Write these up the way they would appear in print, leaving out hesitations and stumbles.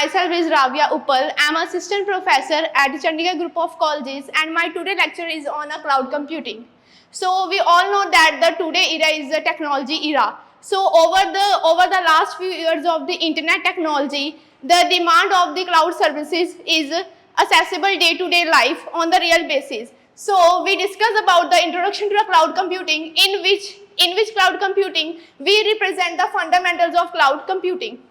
myself is Ravya Uppal. I am assistant professor at Chandigarh Group of Colleges, and my today lecture is on a cloud computing. So we all know that the today era is the technology era. So over the last few years of the internet technology, the demand of the cloud services is accessible day-to-day life on the real basis. So we discuss about the introduction to the cloud computing, in which cloud computing we represent the fundamentals of cloud computing.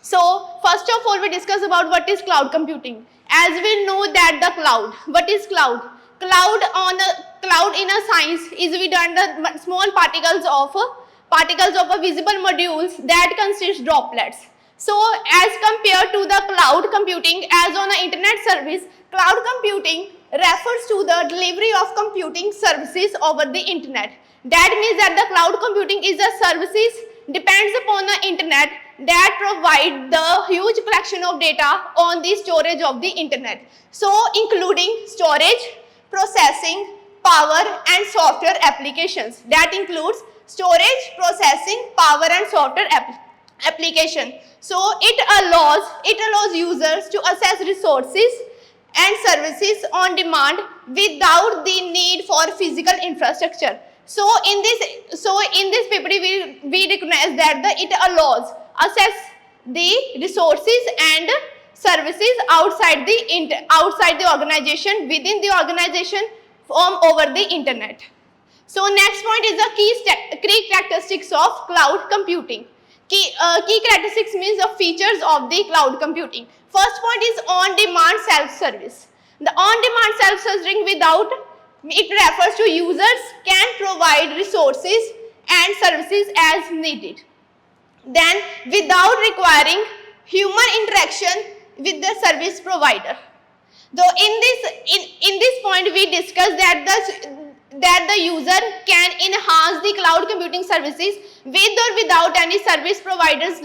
So first of all, we discuss about what is cloud computing. As we know that the cloud, what is cloud? Cloud in a science is we done the small particles of a visible modules that consist droplets. So as compared to the cloud computing, as on an internet service, cloud computing refers to the delivery of computing services over the internet. That means that the cloud computing is a services depends upon the internet that provide the huge collection of data on the storage of the internet. So including storage, processing, power and software applications. That includes storage, processing, power and software application. So it allows users to access resources and services on demand without the need for physical infrastructure. So in this paper we recognize that it allows access the resources and services outside the organization, within the organization, from over the internet. So next point is the key characteristics of cloud computing. Key characteristics means the features of the cloud computing. First point is on-demand self-service. The on-demand self-servicing it refers to users can provide resources and services as needed. Then without requiring human interaction with the service provider. Though in this point we discussed that the user can enhance the cloud computing services with or without any service providers.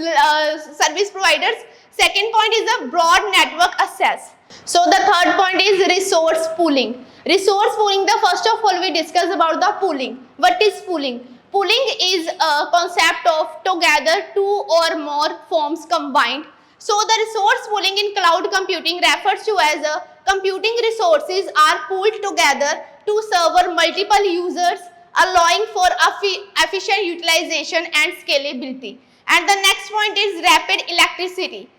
Second point is a broad network access. So the third point is resource pooling. Resource pooling, the first of all we discuss about the pooling. What is pooling? Pooling is a concept of together two or more firms combined. So the resource pooling in cloud computing refers to as computing resources are pooled together to serve multiple users, allowing for efficient utilization and scalability. And the next point is rapid electricity.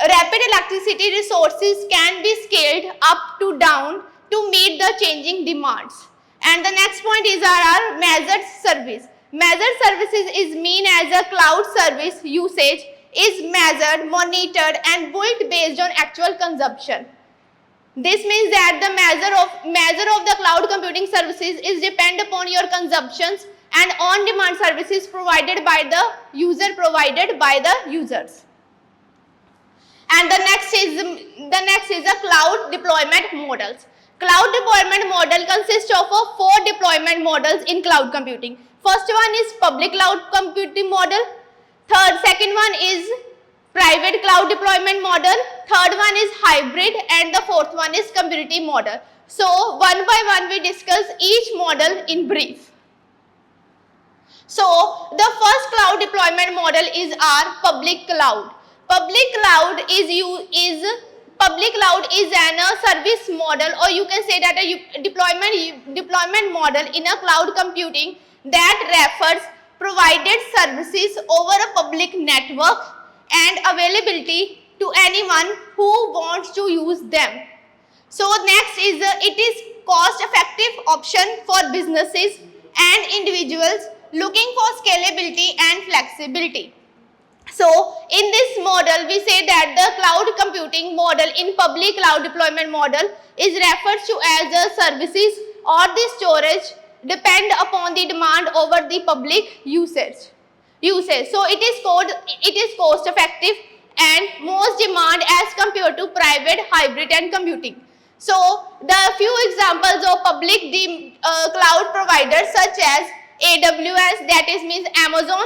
Rapid electricity resources can be scaled up to down to meet the changing demands. And the next point is our measured service. Measured services is mean as a cloud service usage is measured, monitored and built based on actual consumption. This means that the measure of the cloud computing services is depend upon your consumptions and on-demand services provided by the users. And the next is the cloud deployment models. Cloud deployment model consists of 4 deployment models in cloud computing. First one is public cloud computing model. Second one is private cloud deployment model. Third one is hybrid, and the fourth one is community model. So one by one we discuss each model in brief. So the first cloud deployment model is our public cloud. Public cloud is an service model, or you can say that a deployment model in a cloud computing that refers provided services over a public network and availability to anyone who wants to use them. So next is it is cost effective option for businesses and individuals looking for scalability and flexibility. So in this model we say that the cloud computing model in public cloud deployment model is referred to as the services or the storage depend upon the demand over the public usage. So it is cost effective and most demand as compared to private, hybrid and computing. So the few examples of public cloud providers such as AWS, that is means Amazon,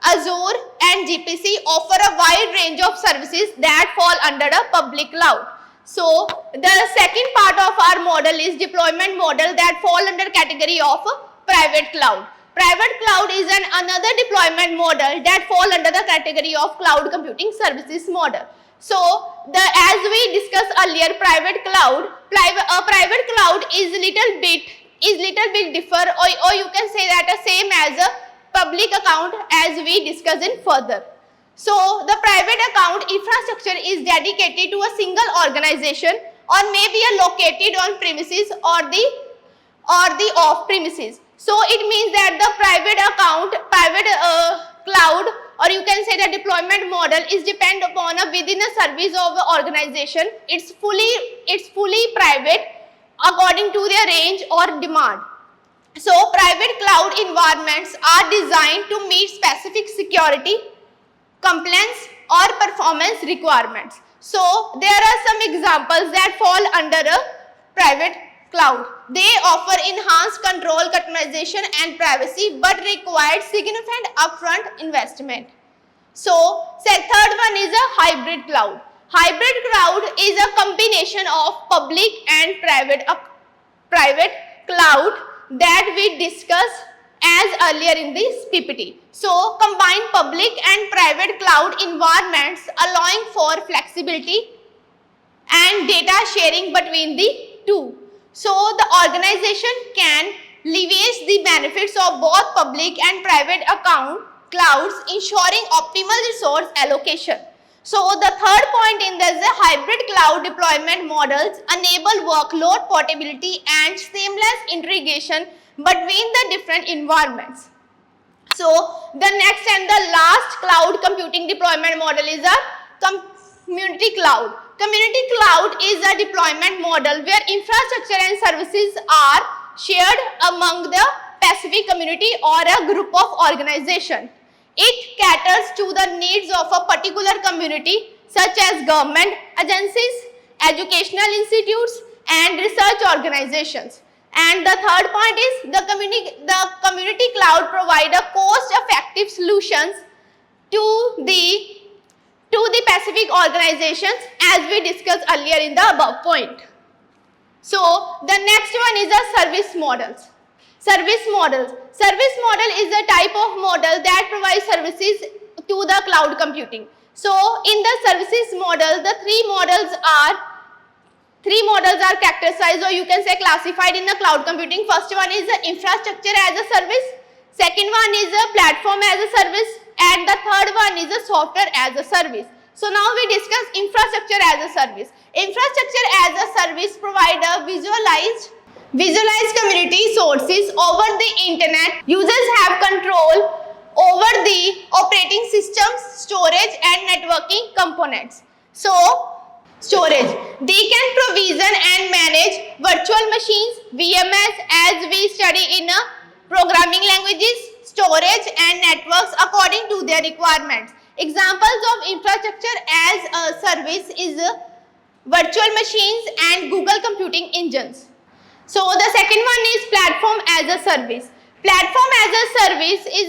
Azure and GCP offer a wide range of services that fall under a public cloud. So the second part of our model is deployment model that fall under category of private cloud. Private cloud is another deployment model that fall under the category of cloud computing services model. So, as we discussed earlier, private cloud is little bit differ, or you can say that same as a public account, as we discuss in further. So, the private account infrastructure is dedicated to a single organization or may be located on premises or the off premises. So, it means that the private cloud, or you can say the deployment model, is depend upon within a service of the organization. It's fully private according to their range or demand. So, private cloud environments are designed to meet specific security, compliance or performance requirements. So, there are some examples that fall under a private cloud. They offer enhanced control, customization and privacy but require significant upfront investment. So, third one is a hybrid cloud. Hybrid cloud is a combination of public and private cloud that we discussed as earlier in this PPT. So, combine public and private cloud environments allowing for flexibility and data sharing between the two. So, the organization can leverage the benefits of both public and private clouds, ensuring optimal resource allocation. So, the third point in this, the hybrid cloud deployment models enable workload portability and seamless integration between the different environments. So, the next and the last cloud computing deployment model is a community cloud. Community cloud is a deployment model where infrastructure and services are shared among the specific community or a group of organizations. It caters to the needs of a particular community such as government agencies, educational institutes and research organizations. And the third point is the community cloud provide a cost-effective solutions to the specific organizations as we discussed earlier in the above point. So, the next one is the service models. Service model is a type of model that provides services to the cloud computing. So, in the services model, the three models are characterized, or you can say classified in the cloud computing. First one is the infrastructure as a service, second one is a platform as a service, and the third one is a software as a service. So, now we discuss infrastructure as a service. Infrastructure as a service provide a visualized community sources over the internet. Users have control over the operating systems, storage and networking components. So, storage. They can provision and manage virtual machines, VMS, as we study in programming languages, storage and networks according to their requirements. Examples of infrastructure as a service is virtual machines and Google computing engines. So, the second one is platform as a service. Platform as a service is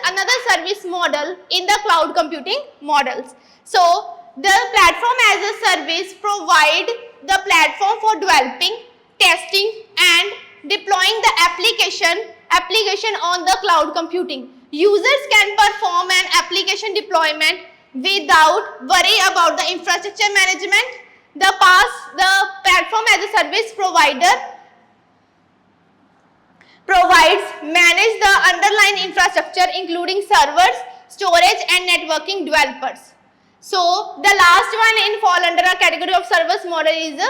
another service model in the cloud computing models. So, the platform as a service provide the platform for developing, testing and deploying the application on the cloud computing. Users can perform an application deployment without worry about the infrastructure management. The platform as a service provider manage the underlying infrastructure including servers, storage and networking developers. So, the last one in fall under a category of service model is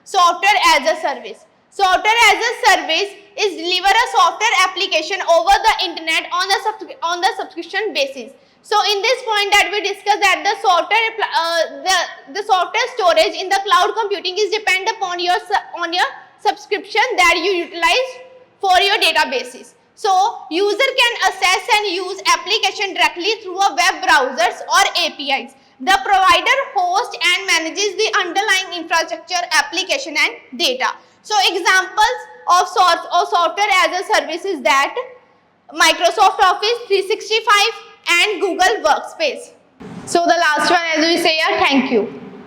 software as a service. Software as a service is deliver a software application over the internet on the subscription basis. So, in this point that we discussed that the software storage in the cloud computing is depend upon your subscription that you utilize for your databases. So, user can access and use application directly through a web browsers or APIs. The provider hosts and manages the underlying infrastructure, application and data. So, examples of software as a service is that Microsoft Office 365 and Google Workspace. So, the last one as we say, thank you.